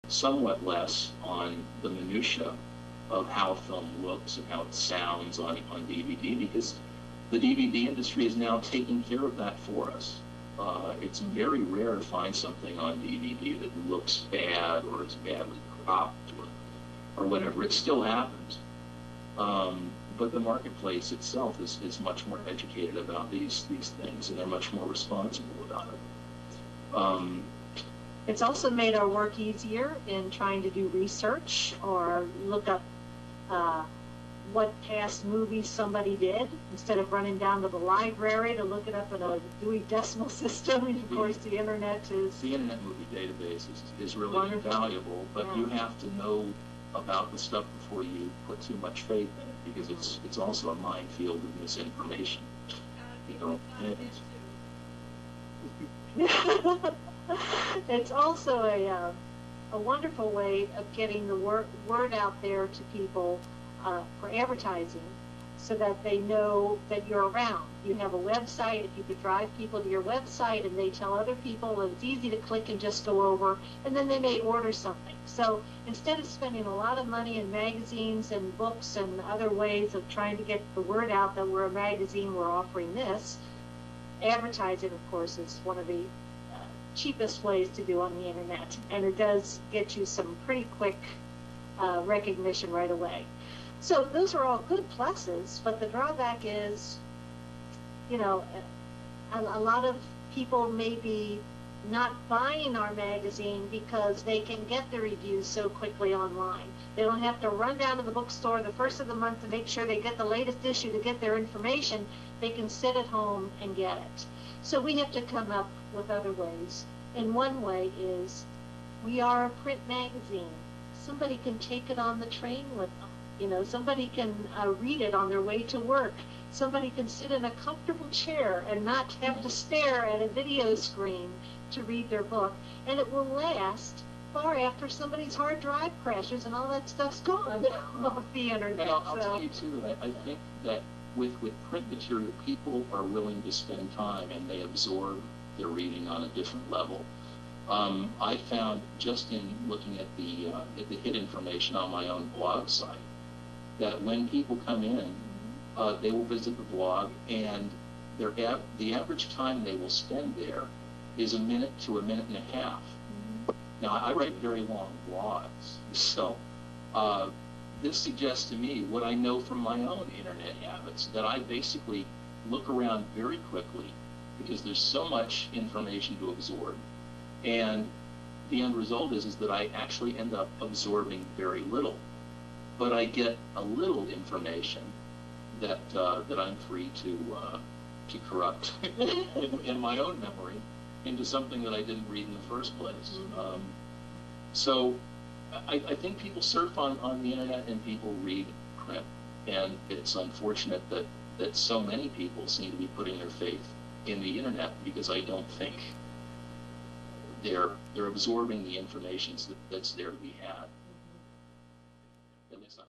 somewhat less on the minutia of how film looks and how it sounds on DVD, because the DVD industry is now taking care of that for us. It's very rare to find something on DVD that looks bad or is badly cropped or whatever. It still happens. But the marketplace itself is much more educated about these things, and they're much more responsible about it. It's also made our work easier in trying to do research or look up what past movies somebody did, instead of running down to the library to look it up in a Dewey Decimal System. And of course, the internet is... The Internet Movie Database is really invaluable, but you have to know about the stuff before you put too much faith in it, because it's also a minefield of misinformation. You know, it's also a wonderful way of getting the word out there to people for advertising, so that they know that you're around. You have a website. If you could drive people to your website and they tell other people, it's easy to click and just go over, and then they may order something. So instead of spending a lot of money in magazines and books and other ways of trying to get the word out that we're a magazine, we're offering this, advertising, of course, is one of the cheapest ways to do on the internet, and it does get you some pretty quick recognition right away. So those are all good pluses, but the drawback is, you know, a lot of people may be not buying our magazine because they can get the reviews so quickly online. They don't have to run down to the bookstore the first of the month to make sure they get the latest issue to get their information. They can sit at home and get it. So we have to come up with other ways. And one way is, we are a print magazine. Somebody can take it on the train with them. You know, somebody can read it on their way to work. Somebody can sit in a comfortable chair and not have to stare at a video screen to read their book. And it will last far after somebody's hard drive crashes and all that stuff's gone off the internet. Well, I'll tell you too, I think that with print material, people are willing to spend time and they absorb their reading on a different level. I found, just in looking at the hit information on my own blog site, that when people come in, they will visit the blog, and the average time they will spend there is a minute to a minute and a half. Now, I write very long blogs, so this suggests to me what I know from my own internet habits, that I basically look around very quickly because there's so much information to absorb, and the end result is that I actually end up absorbing very little. But I get a little information that I'm free to corrupt in my own memory into something that I didn't read in the first place. So I think people surf on the internet and people read print, and it's unfortunate that so many people seem to be putting their faith in the internet, because I don't think they're absorbing the information that's there to be had.